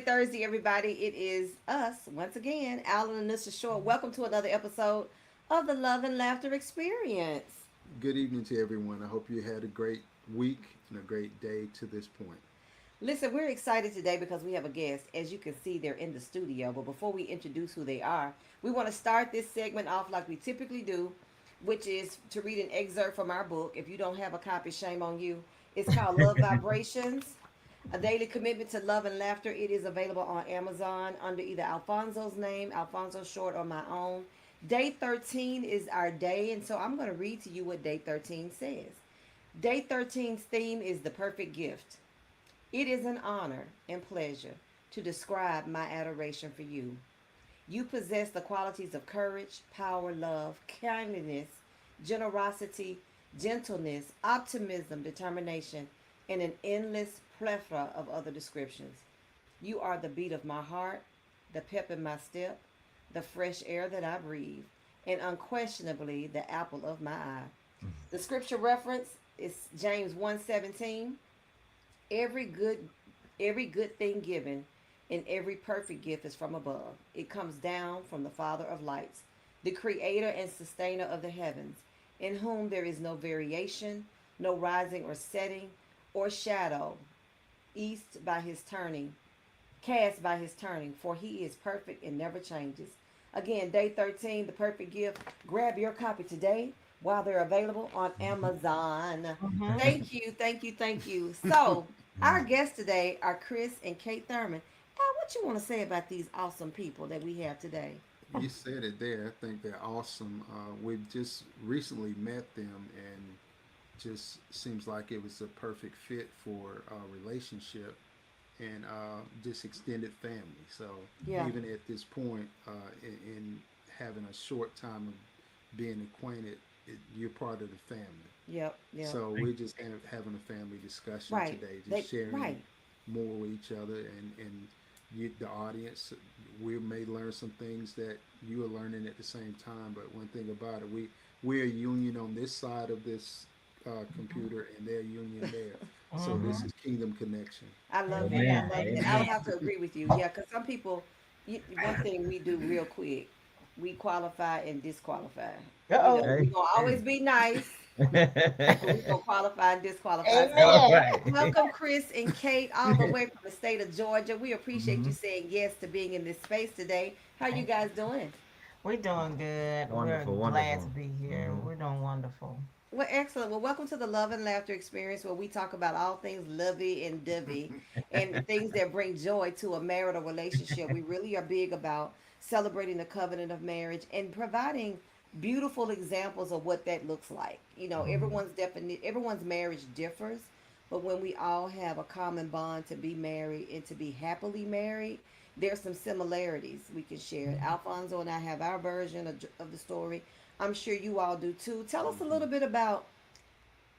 Thursday, everybody. It is us once again, Alan and Mr. Short. Welcome to another episode of the Love and Laughter Experience. Good evening to everyone. I hope you had a great week and a great day to this point. Listen, we're excited today because we have a guest. As you can see, they're in the studio. But before we introduce who they are, we want to start this segment off like we typically do, which is to read an excerpt from our book. If you don't have a copy, shame on you. It's called Love Vibrations, a daily commitment to love and laughter. It is available on Amazon under either Alfonso's name, Alfonso Short, or my own. Day 13 is our day, and so I'm going to read to you what day 13 says. Day 13's theme is the perfect gift. It is an honor and pleasure to describe my adoration for you. You possess the qualities of courage, power, love, kindness, generosity, gentleness, optimism, determination, and an endless plethora of other descriptions. You are the beat of my heart, the pep in my step, the fresh air that I breathe, and unquestionably the apple of my eye. The scripture reference is James 1:17. Every good every good thing given and every perfect gift is from above. It comes down from the Father of lights, the creator and sustainer of the heavens, in whom there is no variation, no rising or setting or shadow, east by his turning, cast by his turning, for he is perfect and never changes. Again, day 13, the perfect gift. Grab your copy today while they're available on Amazon. Mm-hmm. Thank you, thank you, thank you. So, our guests today are Chris and Kate Thurman. Al, what you want to say about these awesome people that we have today? You said it there. I think they're awesome. We've just recently met them, and just seems like it was a perfect fit for a relationship and just extended family. So Yeah, even at this point, in having a short time of being acquainted, you're part of the family. yep, yep. So Thank we're just having a family discussion Right. today, They just sharing right. more with each other, and you, the audience, we may learn some things that you are learning at the same time. But one thing about it, we're a union on this side of this computer, and they're a union there. So this Mm-hmm. is Kingdom Connection. I love that. I Amen. love that. I would Amen. have to agree with you. Yeah, because some people, one thing we do real quick, we qualify and disqualify. Uh-oh. We're Hey. gonna always be nice, but we're gonna qualify and disqualify. So, All Amen. right. welcome, Chris and Kate, all the way from the state of Georgia. We appreciate you Mhm. saying yes to being in this space today. How you Thank guys you. doing? We're doing good. We're Wonderful, glad to wonderful. be here. Hmm. We're doing wonderful. Well, excellent. Well, welcome to the Love and Laughter Experience, where we talk about all things lovey and dovey and things that bring joy to a marital relationship. We really are big about celebrating the covenant of marriage and providing beautiful examples of what that looks like. Everyone's marriage differs, but when we all have a common bond to be married and to be happily married, there's some similarities we can share. Alfonso and I have our version of the story. I'm sure you all do too. Tell us a Hmm. little bit about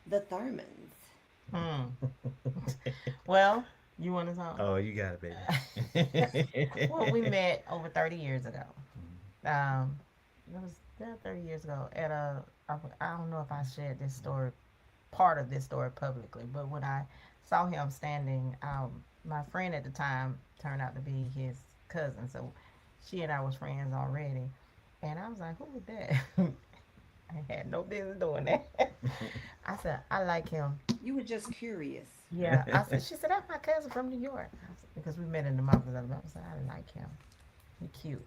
the Thurmans. Hmm. Well, you want to talk? Oh, you got it, Well, we baby. met over 30 years ago. Um, it was 30 years ago at I don't know if I shared this story, part of this story publicly, but when I saw him standing, my friend at the time turned out to be his cousin. So she and I was friends already. And I was like, who was that? I had no business doing that. I said, I like him. You were just curious. Yeah. I said, she said, that's my cousin from New York. I said, because we met in the mountains of Alabama. I said, I like him. He cute.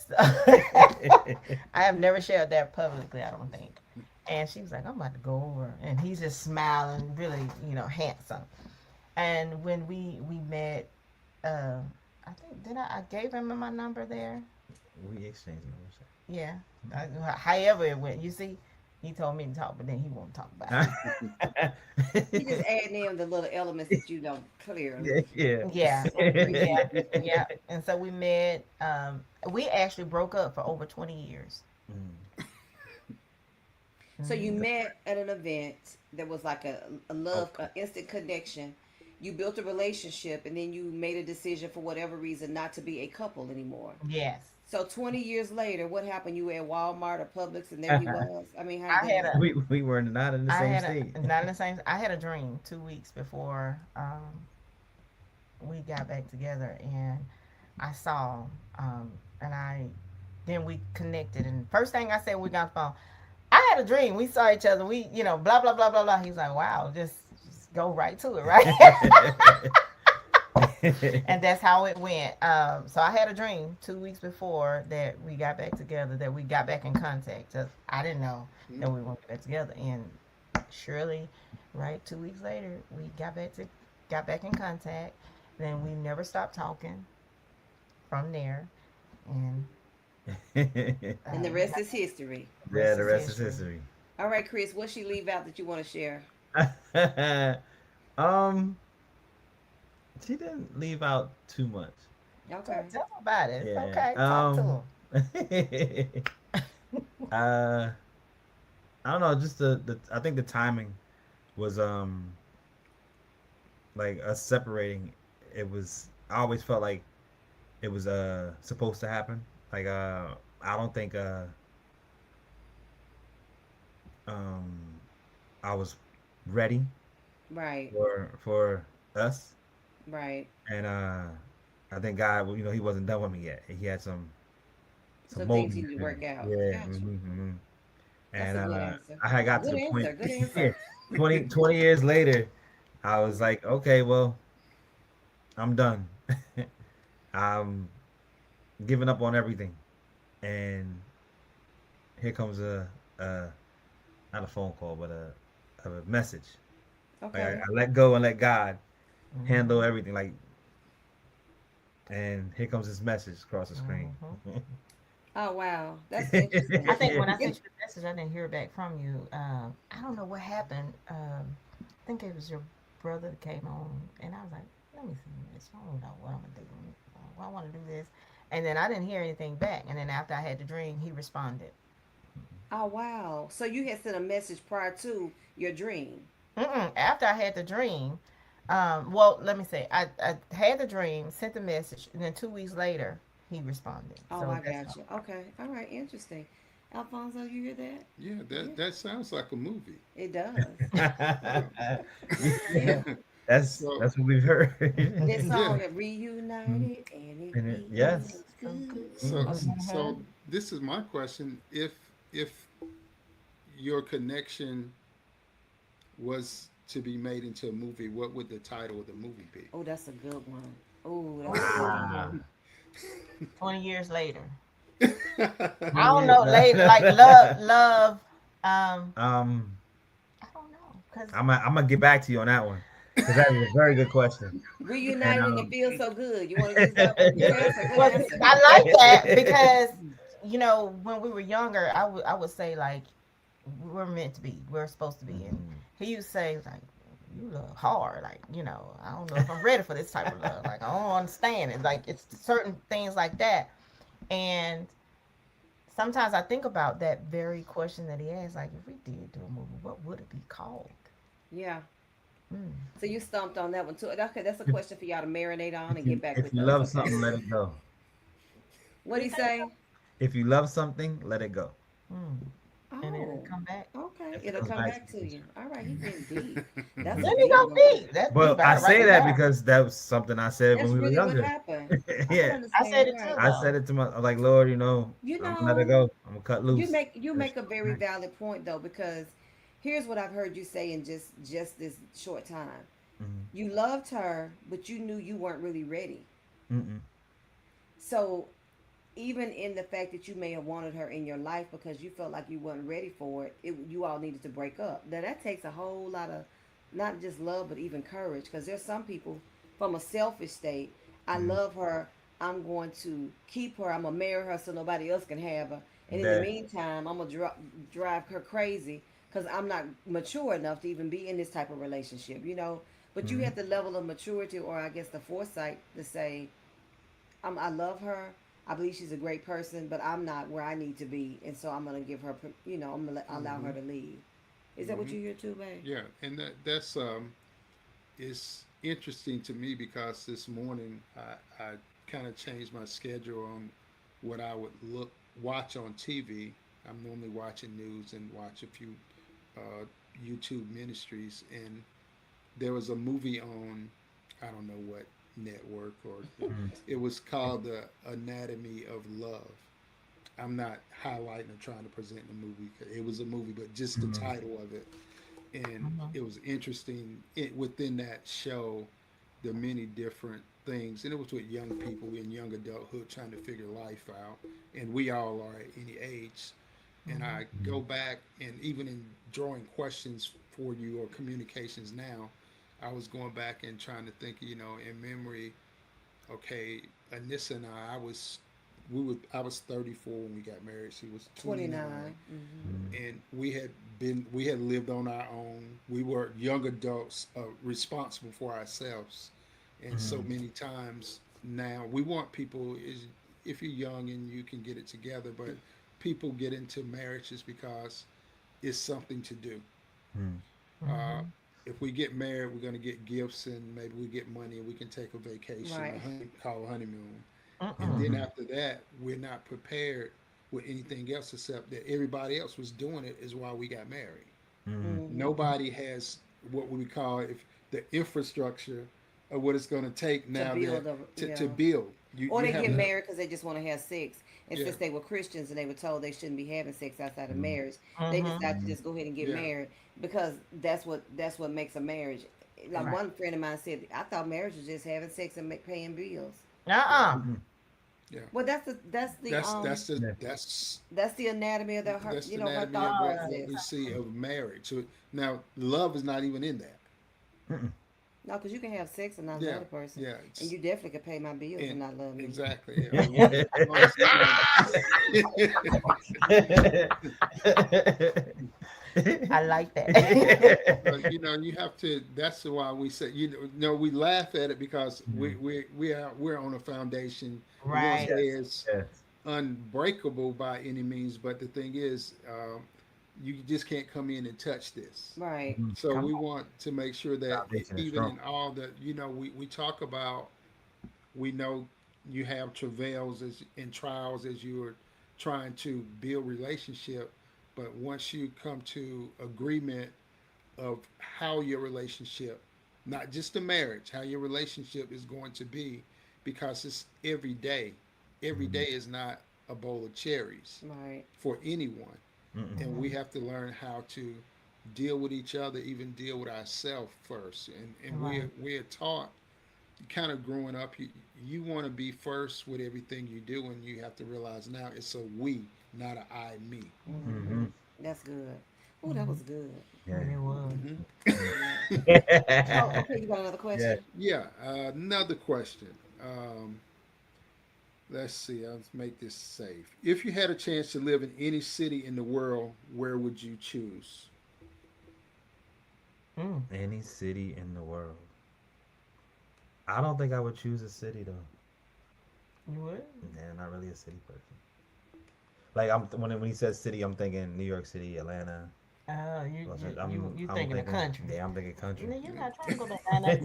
So I have never shared that publicly, I don't think. And she was like, I'm about to go over. And he's just smiling, really, handsome. And when we met, uh, I think, I gave him my number there? We exchanged numbers. Yeah. However it went. You see, he told me to talk, but then he won't talk about it. He just adding in the little elements that you don't Yeah, clearly. yeah. Yeah. So Yeah. appreciate. Yeah. And so we met. We actually broke up for over 20 years. Mm. So you Hmm. met at an event that was like a love, Okay. an instant connection. You built a relationship, and then you made a decision for whatever reason not to be a couple anymore. Yes. So 20 years later, what happened? You were at Walmart or Publix, and there he was. I mean, how did I that had happen? a, We were not in the I same had state. a, not in the same, I had a dream 2 weeks before, we got back together, and I saw, um, and I then we connected. And first thing I said when we got the phone, I had a dream. We saw each other. We, blah blah blah blah blah. He's like, wow, just go right to it, right? And that's how it went. So I had a dream 2 weeks before that we got back together, that we got back in contact. Just, I didn't know that we were get back together, and surely, right, 2 weeks later, we got back in contact. Then we never stopped talking from there, and And the rest is history. Yeah, rest the is rest is history. history. All right, Chris, what she leave out that you want to share? um, she didn't leave out too much. Okay. Tell them about it. It's Yeah. okay. Talk to them. uh, I don't know. Just the I think the timing was like us separating. It was. I always felt like it was supposed to happen. Like I don't think um I was ready Right. for us, Right. and I think God, he wasn't done with me yet. He had some Some things molding you to need to do. work out. Yeah, Gotcha. That's and a good answer. I had got to Good the point. answer. Good Yeah, answer. 20 years later, I was like, okay, well, I'm done. I'm giving up on everything, and here comes a not a phone call, but a message. Like Okay. I let go and let God handle Hmm. everything. Like, and here comes this message across the screen. Hmm. Oh wow, that's I interesting. think when I It, sent you the message, I didn't hear back from you. I don't know what happened. I think it was your brother that came on, and I was like, let me see this. I don't know what I'm gonna do. I want to do this, and then I didn't hear anything back. And then after I had the dream, he responded. oh wow. So you had sent a message prior to your dream. Mm-mm. After I had the dream, well, let me say, I had the dream, sent the message, and then 2 weeks later, he responded. Oh, So I that's got you. Okay. All right. Interesting. Alfonso, you hear that? Yeah, Yeah, that sounds like a movie. it does. Uh, Yeah. so That's what we've heard. This yeah, song, Reunited, and it And yes. feels so good. good. so Mhm. Mm-hmm. so this is my question: if your connection was to be made into a movie, what would the title of the movie be? Oh, that's a good one. Oh, that's a good one. Wow. 20 years later. I 20 don't years. know, later, like love. Um, I don't know, cause I'm gonna get back to you on that one because that is a very good question. And Reunited, and it feels so good. You want to use that one? Good answer. Good well, answer. I like that because when we were younger, I would say like we're meant to be, we're supposed to be, and Mhm. he used to say like you love hard, like I don't know if I'm ready for this type of love, like I don't understand it, like it's certain things like that, and sometimes I think about that very question that he asked, like if we did do a movie, what would it be called? Yeah. Mm. So you stumped on that one too. Okay, that's a if, question for y'all to marinate on if and get you back if with you us. love Okay. something, let it go. What do You you think say? If you love something, let it go. so? Mm. And then it Oh, come back. okay. If it It'll comes come back to back to you. you. All right, he getting deep. That's a Let me deep go one. deep. That's deep. Well, I I gotta write say this that down. because that was something I said when That's we were really what younger. happened. I can Yeah, I said understand. it too Right. I though. said it to I'm like, Lord, You I'm gonna let it know, go. I'm gonna cut you loose. make you Just make a very valid point though, because here's what I've heard you say in just this short time. mm-hmm. You loved her, but you knew you weren't really ready. Mm-mm. So even in the fact that you may have wanted her in your life because you felt like you weren't ready for it, you all needed to break up. Now that takes a whole lot of not just love but even courage, because there's some people from a selfish state. I Mm-hmm. love her. I'm going to keep her. I'm gonna marry her so nobody else can have her. And in the That meantime, I'm gonna drive her crazy because I'm not mature enough to even be in this type of relationship. But you mm-hmm. have the level of maturity, or I guess the foresight, to say, I love her. I believe she's a great person, but I'm not where I need to be, and so I'm gonna give her, I'm gonna allow her hmm to lead. Is that what hmm you hear too, babe? Yeah, and that's is interesting to me because this morning I kind of changed my schedule on what I would watch on TV. I'm normally watching news and watch a few uh, YouTube ministries, and there was a movie on, I don't know what network, or Mm, it was called the Anatomy of Love. I'm not highlighting or trying to present the movie. It was a movie, but just the mm, title of it, and Mhm. it was interesting. Within that show, the many different things, and it was with young people in young adulthood trying to figure life out, and we all are at any age. And Mhm. I go back, and even in drawing questions for you or communications now, I was going back and trying to think, in memory. Okay, Anissa and I was 34 when we got married. She was 29, 29. Mm-hmm. mm, and we had lived on our own. We were young adults, responsible for ourselves, and so mm, many times now we want people is if you're young and you can get it together, but people get into marriages because it's something to do. mm, Uh, Mhm. if we get married, we're going to get gifts and maybe we get money and we can take a vacation, Right. call a honeymoon. And Mm-mm. then mhm, after that, we're not prepared with anything else except that everybody else was doing it is why we got married. mm, Mm-hmm. Nobody has what we call if the infrastructure of what it's going to take To now that build a, to yeah. build. Or You they have get to, married because they just want to have sex. And yeah, since they were Christians and they were told they shouldn't be having sex outside of mm, marriage, they Mhm. decide to mm, just go ahead and get yeah, married because that's what makes a marriage. Like mm, Right. one friend of mine said, I thought marriage was just having sex and paying bills. yeah, Uh-uh. mm, yeah. Well, yeah, that's the anatomy of the her that's the her anatomy of thought what process. we see of marriage. So now love is not even in that. mm, No, because you can have sex and not Yeah, love the person, yeah, and you definitely can pay my bills and and not love me. exactly. Yeah. One is, I like that. but you have to. That's why we say, we laugh at it because we mm, we we are we're on a foundation. We won't say Right. yes, it's yes. unbreakable by any means, but the thing is, you just can't come in and touch this. Right. Mhm. So Come we want to make sure that Foundation is even strong. in all the, we talk about, we know you have travails as and trials as you are trying to build relationship, but once you come to agreement of how your relationship, not just the marriage, how your relationship is going to be, because it's every day. Every day Mm, is not a bowl of cherries Right. for anyone, mm, and we Mhm. have to learn how to deal with each other, even deal with ourselves first. And Right. we're taught, kind of growing up, you want to be first with everything you do, and you have to realize now it's a we, not a I me. Mhm. Mm-hmm. mhm. That's good. Oh, that Mhm. was good. Yeah. It was. Hmm. Mm. Yeah. Oh, okay. You got another Yeah. question? Yeah. Another question. Let's see. Let's make this safe. If you had a chance to live in any city in the world, where would you choose? Mm. Any city in the world. I don't think I would choose a city though. You would? Yeah, not really a city person. Like when he says city, I'm thinking New York City, Atlanta. Oh, you Los you Angeles. you you I'm thinking of thinking, country? yeah, I'm thinking country. No, you're not trying to go to Atlanta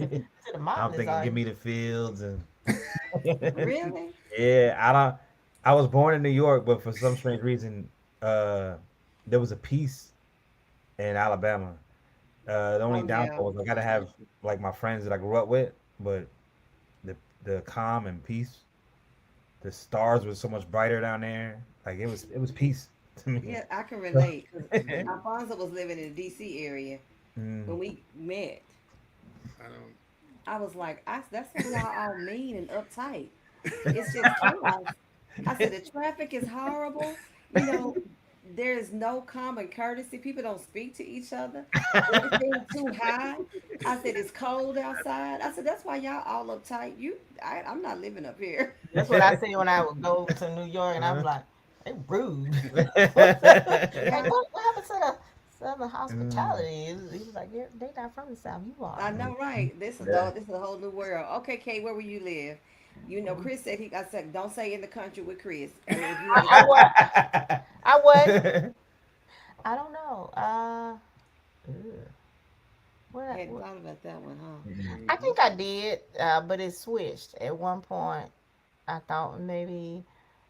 to the I'm mountains, thinking, are give you? me the fields and Really? yeah. I don't. I was born in New York, but for some strange reason, uh, there was a piece in Alabama. The only Oh yeah. downfall was I gotta have like my friends that I grew up with, but the the calm and peace. The stars were so much brighter down there. Like it was peace to me. Yeah, I can So, relate because Hmm. Alfonso was living in the D.C. area mm, when we met. I don't. I was like, that's why y'all all mean and uptight. It's just chaos. I said the traffic is horrible. You know, there is no common courtesy. People don't speak to each other. Everything too high. I said it's cold outside. I said that's why y'all all uptight. I'm not living up here. That's what I say when I would go to New York, and I'm uh, like, they rude. Yeah, Like, what happened to the Southern mm, hospitality? He was like, they not from the South. You I are. know, right? yeah. This is a whole new world. Okay, Kate, where will you live? You know, Chris said he. I said, don't say in the country with Chris. I mean, if you had to I go, would. I would. I don't know. Ugh. hadn't What? thought about that one, huh? Mm, I Hmm. think I did, but it switched. At one point, I thought maybe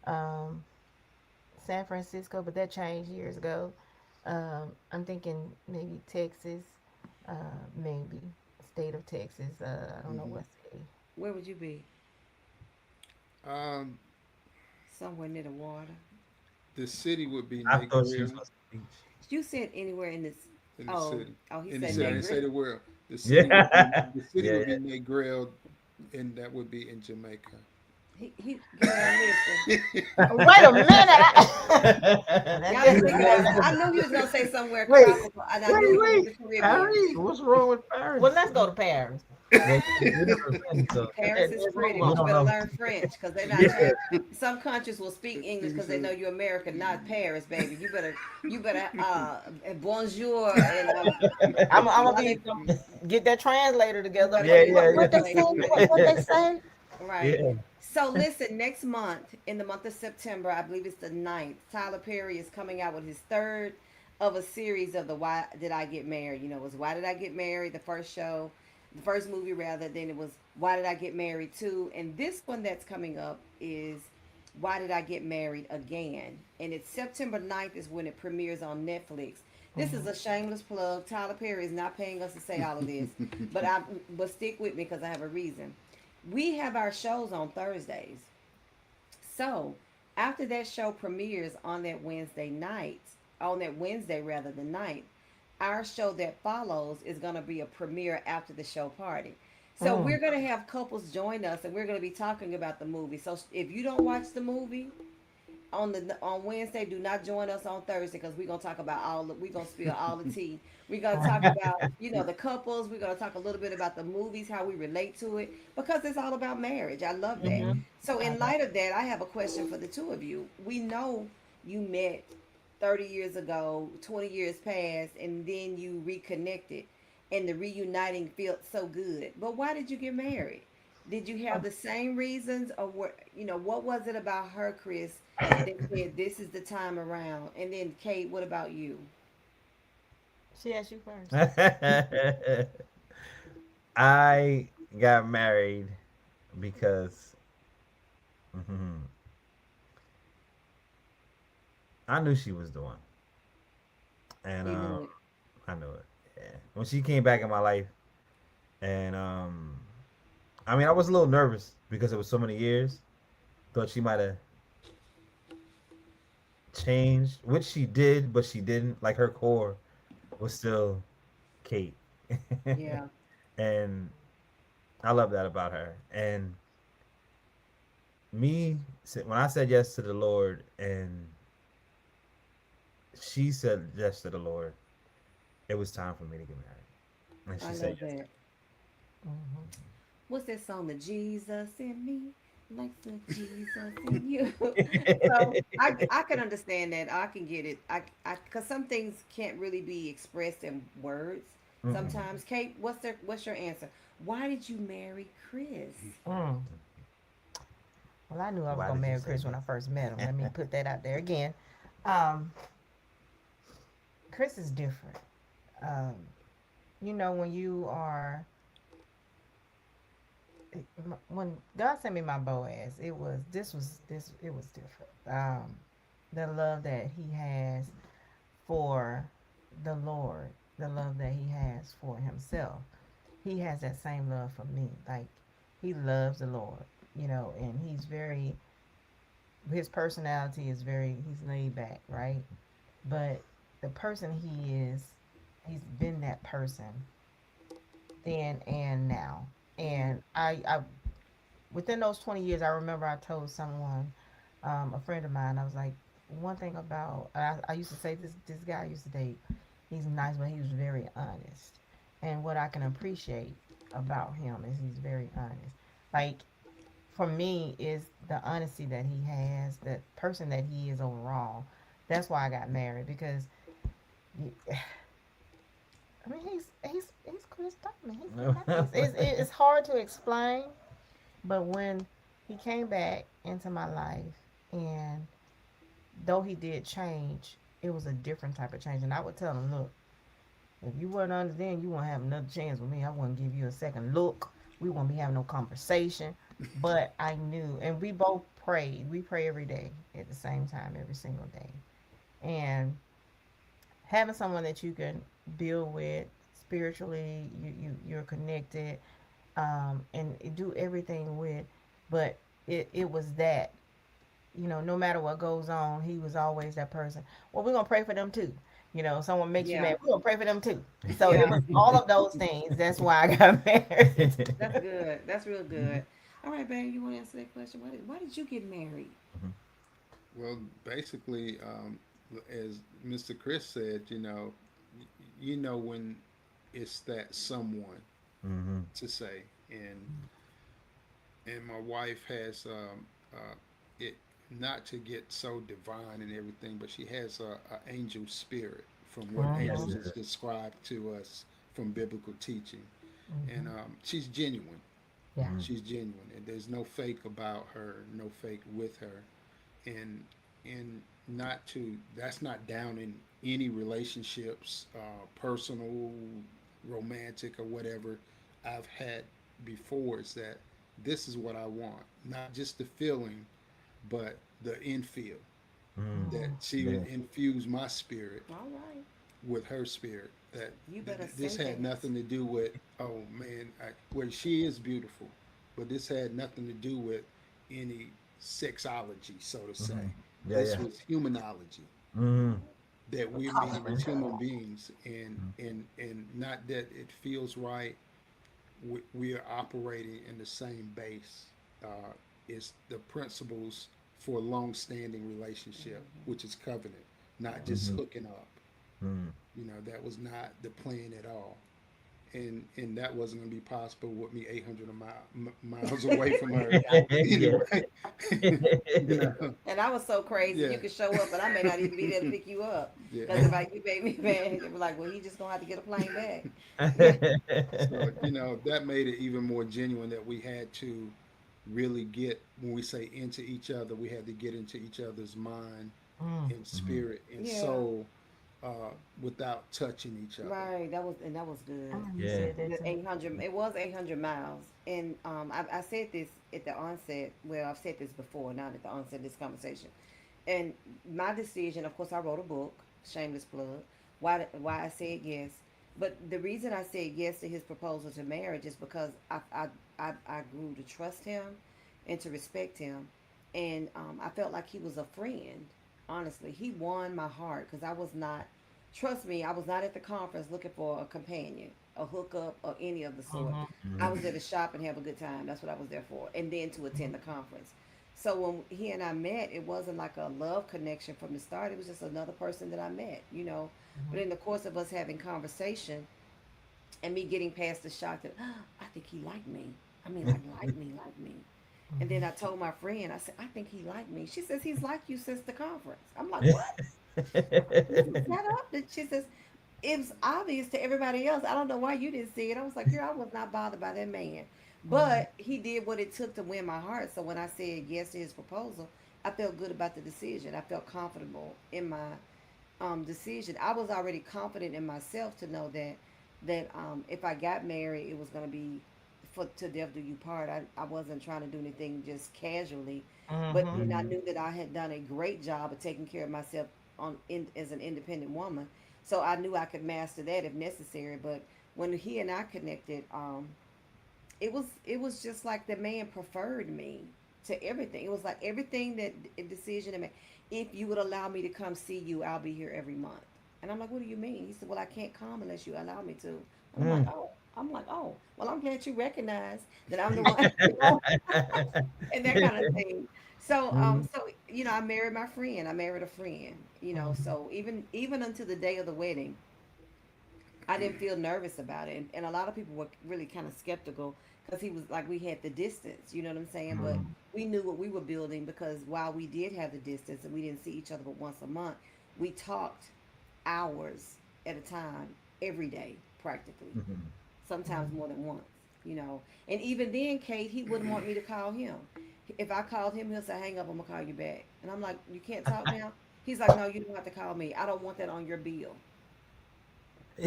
um, San Francisco, but that changed years ago. I'm thinking maybe Texas, maybe state of Texas. I don't know Hmm. what city. Where would you be? Um, Somewhere near the water. the city would be I Nate thought she was Grill going to the beach. You said anywhere in this. in the Oh, city. oh, he In the said city, I didn't nigger. say the world. The city would be Yeah. the city Yeah, would be Nate Grill, and that would be in Jamaica. He girl, listen. Wait a minute. Now Y'all this didn't is think yeah. about. going. I knew he was gonna say somewhere Wait, tropical, and I knew he was in wait. the Caribbean. Paris? What's wrong with Paris? Well, let's go to Paris. Well, we never been, so Paris is There's pretty, room we but on you don't better know. learn French because they're not Yeah. trying. Some countries will speak English because they know you're American, not Paris, baby. You better bonjour and I'm gonna be volley- get that translator you together. better Yeah, get yeah, it What they translated. say? You yeah. What they better say? right. Yeah. So listen, next month in the month of September, I believe it's the 9th, Tyler Perry is coming out with his third of a series of the Why Did I Get Married? You know, it was Why Did I Get Married, the first show, the first movie rather, then it was Why Did I Get Married Too? And this one that's coming up is Why Did I Get Married Again? And it's September 9th is when it premieres on Netflix. This is a shameless plug. Tyler Perry is not paying us to say all of this, but stick with me because I have a reason. We have our shows on Thursdays. So after that show premieres on that Wednesday rather the night, our show that follows is going to be a premiere after the show party. So Mm. we're going to have couples join us and we're going to be talking about the movie. So if you don't watch the movie, on Wednesday. Do not join us on Thursday because we're gonna talk about we're gonna spill all the tea. We're gonna talk about the couples. We're gonna talk a little bit about the movies, how we relate to it, because it's all about marriage. I love that. Mm-hmm. So I in know. light of that, I have a question for the two of you. We know you met 30 years ago, 20 years passed, and then you reconnected, and the reuniting felt so good. But why did you get married? Did you have the same reasons, or what was it about her, Chris, that said this is the time around? And then Kate, what about you? She asked you first. I got married because mhm, I knew she was the one, and You knew it. I knew it. Yeah. When she came back in my life, and I mean, I was a little nervous because it was so many years. Thought she might have changed, which she did, but she didn't. Like her core was still Kate, Yeah. and I love that about her. And when I said yes to the Lord, and she said yes to the Lord, it was time for me to get married. And I she said love yes. that. Mm-hmm. What's that song? The Jesus in me, like the Jesus in you. So I can understand that. I can get it. Because some things can't really be expressed in words. Mm-mm. Sometimes, Kate, what's your answer? Why did you marry Chris? Mm. Well, I knew I was Why gonna did you marry say Chris when I first met him. that? Let me put that out there again. Um, Chris is different. Um, when you are when God sent me my Boaz, it was different. The love that he has for the Lord, the love that he has for himself, he has that same love for me. Like he loves the Lord, and his personality is he's laid back, right? But the person he's been that person then and now. And I within those 20 years, I remember I told someone, a friend of mine, I was like, one thing about, I used to say this guy I used to date, he's nice, but he was very honest. And what I can appreciate about him is he's very honest. Like, for me, is the honesty that he has, the person that he is overall. That's why I got married because, I mean, he's Chris Thurman. He's nice. It's hard to explain, but when he came back into my life, and though he did change, it was a different type of change. And I would tell him, look, if you weren't under then, you won't have another chance with me. I wouldn't give you a second look. We won't be having no conversation. But I knew, and we both prayed. We pray every day at the same time, every single day. And having someone that you can build with spiritually, you're connected, and do everything with. But it was that, no matter what goes on, he was always that person. Well, we're gonna pray for them too. Someone makes you Yeah, mad, we're gonna pray for them too. So it yeah, was all of those things. That's why I got married. that's good. That's real good. All right, babe, you want to answer that question? Why did you get married? Well, basically, as Mr. Chris said, you know when it's that someone Hmm. to say, and my wife has it, not to get so divine and everything, but she has a angel spirit from what Yes. Mhm, angels is described to us from biblical teaching, and mhm. she's genuine. Yeah. Hmm. She's genuine, and there's no fake about her, no fake with her, and not to that's not down in any relationships, personal, romantic, or whatever I've had before. Is that this is what I want, not just the feeling, but the infield, Mm. that Mhm, she Yeah. would infuse my spirit All right, with her spirit. That you better this say had that. nothing to do with, oh man, well, she is beautiful, but this had nothing to do with any sexology, so to say. Hmm. Yeah. This Yeah. was humanology, Hmm. that we're meeting as Compliment. human beings, and not that it feels right. We are operating in the same base. It's the principles for a long-standing relationship, which is covenant, not just Hmm. hooking up. Hmm. That was not the plan at all, and that wasn't going to be possible with me 800 miles away from her Yeah. anyway. you know, And I was so crazy. You yeah, could show up, and I may not even be there to pick you up. Because yeah. if you made me mad, they were like, "Well, he just gonna have to get a plane back." So that made it even more genuine that we had to really get, when we say into each other, we had to get into each other's mind Mm. and Hmm. spirit and Yeah, soul, without touching each other. right. That was I good. remember you Yeah. said that The too. 800. It was 800 miles, and I said this at the onset. Well, I've said this before, not at the onset of this conversation. And my decision, of course, I wrote a book, shameless plug. Why I said yes, but the reason I said yes to his proposal to marriage is because I grew to trust him and to respect him, and I felt like he was a friend. Honestly, he won my heart because I was not. Trust me, I was not at the conference looking for a companion, a hookup, or any of the sort. Mhm, I Hmm. was there to shop and have a good time. That's what I was there for, and then to attend the conference. So when he and I met, it wasn't like a love connection from the start. It was just another person that I met. mhm, But in the course of us having conversation and me getting past the shock that, oh, I think he liked me. I mean, like me. And then mhm. I told my friend, I said, I think he liked me. She says, he's liked you since the conference. I'm like, what? This is set up. She says, it was obvious to everybody else. I don't know why you didn't see it. I was like, girl, I was not bothered by that man. Mhm, But he did what it took to win my heart. So when I said yes to his proposal, I felt good about the decision. I felt comfortable in my decision. I was already confident in myself to know that if I got married, it was going to be for to death do you part. I wasn't trying to do anything just casually, but mhm, then I Hmm. knew that I had done a great job of taking care of myself as an independent woman. So I knew I could master that if necessary. But when he and I connected, it was just like the man preferred me to everything. It was like everything that a decision to make. If you would allow me to come see you, I'll be here every month. And I'm like, what do you mean? He said, well, I can't come unless you allow me to. And I'm like, Mm. oh. I'm like, oh, well, I'm glad you recognize that I'm the one, and that kind of thing. So, Mhm. I married my friend. I married a friend. mhm, So even until the day of the wedding, I didn't feel nervous about it. And a lot of people were really kind of skeptical because he was like, we had the distance, you know what I'm saying? But Mhm. mhm, we knew what we were building because while we did have the distance and we didn't see each other but once a month, we talked hours at a time, every day, practically, Mhm. sometimes mhm. more than once. And even then, Kate, he wouldn't want me to call him. If I called him, he'll say, hang up, I'm going to call you back. And I'm like, you can't talk now? He's like, no, you don't have to call me. I don't want that on your bill.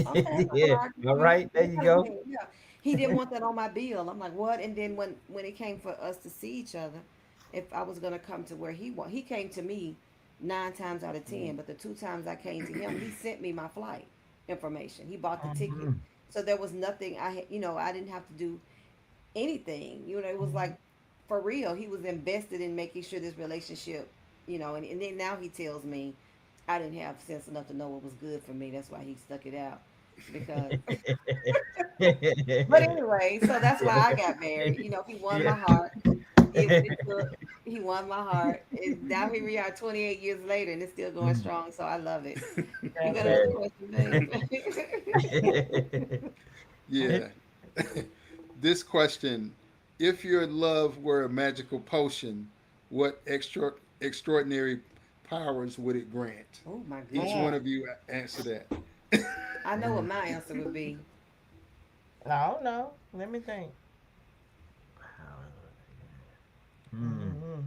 Okay, I'm not gonna Yeah. argue All with you. right. There That you kind of go. thing. Yeah, he didn't want that on my bill. I'm like, what? And then when it came for us to see each other, if I was gonna come to where he came to me 9 times out of Mm. 10. But the 2 times I came to him, he sent me my flight information. He bought the ticket, Mm. so there was nothing I had. I didn't have to do. anything. You know, it was like for real. He was invested in making sure this relationship, and then now he tells me I didn't have sense enough to know what was good for me. That's why he stuck it out. Because, but anyway, so that's why I got married. He won Yeah. my heart. Even it took, he won my heart. And now here we are 28 years later and it's still going Mm, strong. So I love it. You That's got another very. good. question, babe? Yeah. This question: if your love were a magical potion, what extraordinary powers would it grant? Oh my Each goodness. one Man, of you answer that. I know what Mm, my answer would be. I don't know. Let me think. mm. Mm-hmm.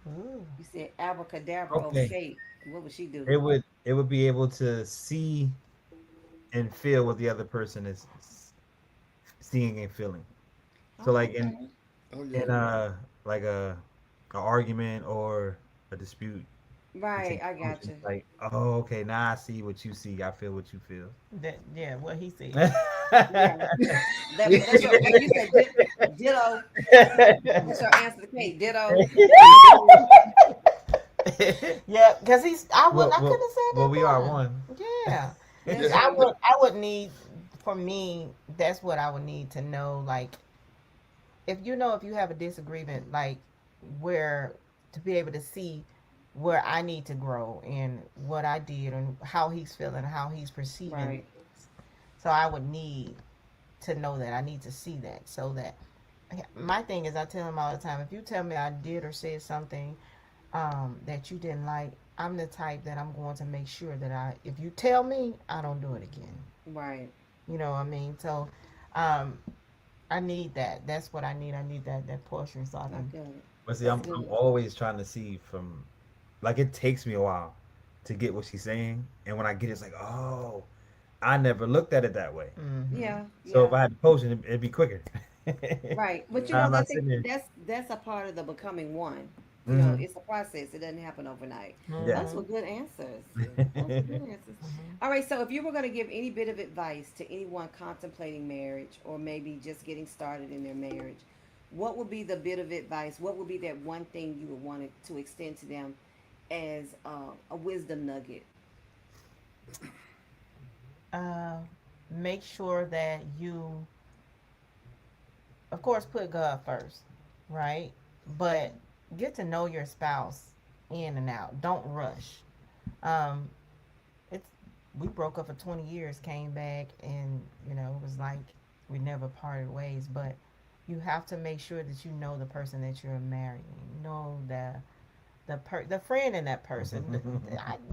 Ooh. You said abracadabra over Okay. Kate. What would she do? It would be able to see and feel what the other person is seeing and feeling. So Oh, like okay. Oh yeah. in like a argument or a dispute Right, between I two got emotions, you. like, oh, okay, now I see what you see, I feel what you feel. That yeah, what he said. Yeah. That's your and you said ditto. That's your answer to Kate. Ditto. Yeah, because he's I would well, I couldn't well, have said well, that we are better. one. Yeah. That's Yeah. true. I would need for me, that's what I would need to know, like if you know if you have a disagreement, like where to be able to see where I need to grow and what I did and how he's feeling, how he's perceiving Right. things. So I would need to know that. I need to see that so that my thing is I tell him all the time, if you tell me I did or said something that you didn't like, I'm the type that I'm going to make sure that if you tell me, I don't do it again. Right. You know what I mean? So, um, I need that. That's what I need. I need that portion so I I can. feel it. But see, That's I'm good. always trying to see from, like, it takes me a while to get what she's saying, and when I get it, it's like, oh, I never looked at it that way. Mm-hmm. Yeah, So if yeah. I had to post it, it'd be quicker. Right. But Yeah. I'm I not think sitting there. that's a part of the becoming one. Hmm. It's a process. It doesn't happen overnight. Those Yes. were Mm-hmm. good answers. Yeah. Those were good answers. Mm-hmm. All right, so if you were going to give any bit of advice to anyone contemplating marriage or maybe just getting started in their marriage, what would be the bit of advice? What would be that one thing you would want to extend to them as a wisdom nugget? Uh, Make sure that you, of course, put God first, right? But get to know your spouse in and out. Don't rush. Um, it's we broke up for 20 years, came back, and it was like we never parted ways. But you have to make sure that you know the person that you're marrying. Know the friend in that person.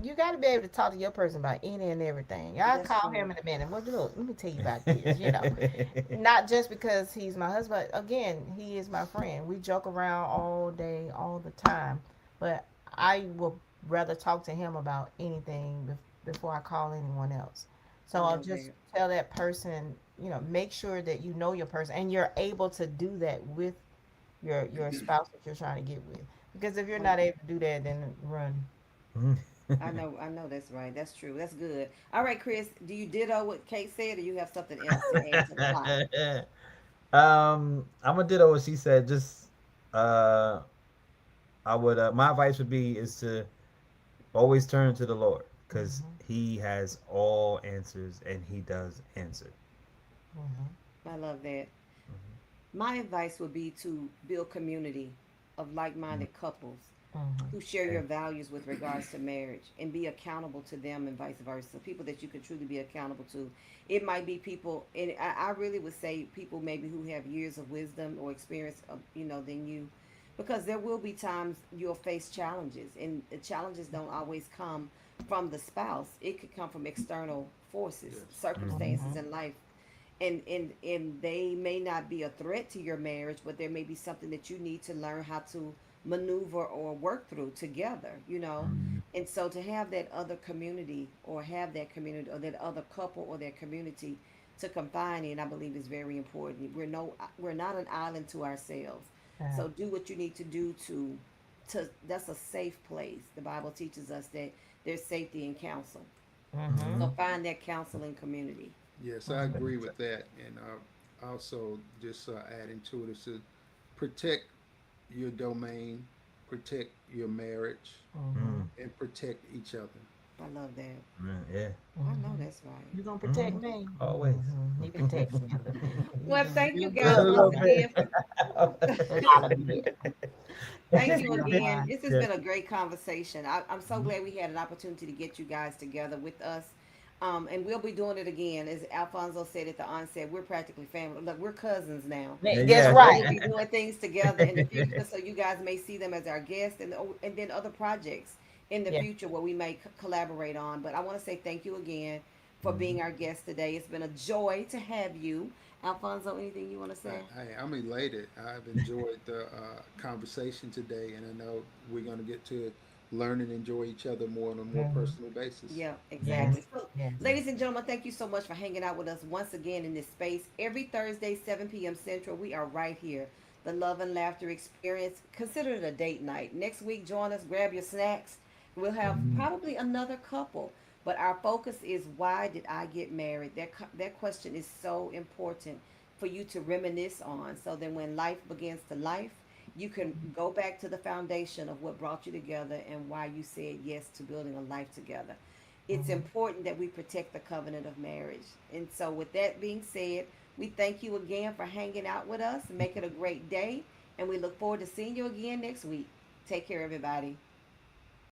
You got to be able to talk to your person about any and everything. I'll That's call true. him in a minute. Well, look, let me tell you about this. Not just because he's my husband. Again, he is my friend. We joke around all day, all the time. But I will rather talk to him about anything before I call anyone else. I So I'll love just that. tell that person, make sure that you know your person and you're able to do that with your spouse that you're trying to get with. Because if you're Right. not able to do that, then run. I know that's right. That's true. That's good. All right, Chris, do you ditto what Kate said or you have something else to add to the pot? I'm gonna ditto what she said. Just uh, I would my advice would be is to always turn to the Lord because Hmm. He has all answers and He does answer. Hmm. I love that. My advice would be to build community of Mhm. like-minded couples Hmm. who share Yeah. your values with regards to marriage and be accountable to them and vice versa. People that you can truly be accountable to. It might be people, and I really would say people maybe who have years of wisdom or experience, than you, because there will be times you'll face challenges, and the challenges don't always come from the spouse. It could come from external forces, Yes. Hmm. circumstances in life and they may not be a threat to your marriage, but there may be something that you need to learn how to maneuver or work through together. Hmm. And so to have that other community or have that community or that other couple or that community to confine in, I believe is very important. We're not an island to ourselves. Yeah. So do what you need to do to that's a safe place. The Bible teaches us that there's safety in counsel. Hmm. So Hmm. find that counseling community. Yes, I Hmm. agree with that. And also just adding to it is to protect your domain, protect your marriage, Mm-hmm. Mm, and protect each other. I love that. yeah. I know Mm-hmm. that's right. You gonna protect Mm, me? always. Mm-hmm. He protects me. Well, thank you You guys A good, once little boy? bit. again for A lot of it. thank Yes, you ma'am. again. This has Yeah. been a great conversation. I'm so Mhm. glad we had an opportunity to get you guys together with us. And we'll be doing it again. As Alfonso said at the onset, we're practically family. Look, we're cousins now. That's Yeah. So we right. will be doing things together in the future. So you guys may see them as our guests and then other projects in the Yeah. future where we may collaborate on. But I want to say thank you again for Mhm. being our guest today. It's been a joy to have you. Alfonso, anything you want to say? I'm elated. I've enjoyed the conversation today, and I know we're going to get to learn and enjoy each other more on a more Mhm. personal basis. Yeah, Yes. exactly. So, Yes. ladies and gentlemen, thank you so much for hanging out with us once again in this space. Every Thursday, 7 p.m. Central, we are right here. The Love and Laughter Experience. Consider it a date night. Next week, join us, grab your snacks. We'll have Mhm. probably another couple. But our focus is why did I get married? That question is so important for you to reminisce on. So then when life begins to life, you can go back to the foundation of what brought you together and why you said yes to building a life together. It's Mm-hmm. important that we protect the covenant of marriage. And so, with that being said, we thank you again for hanging out with us. Make it a great day. And we look forward to seeing you again next week. Take care, everybody.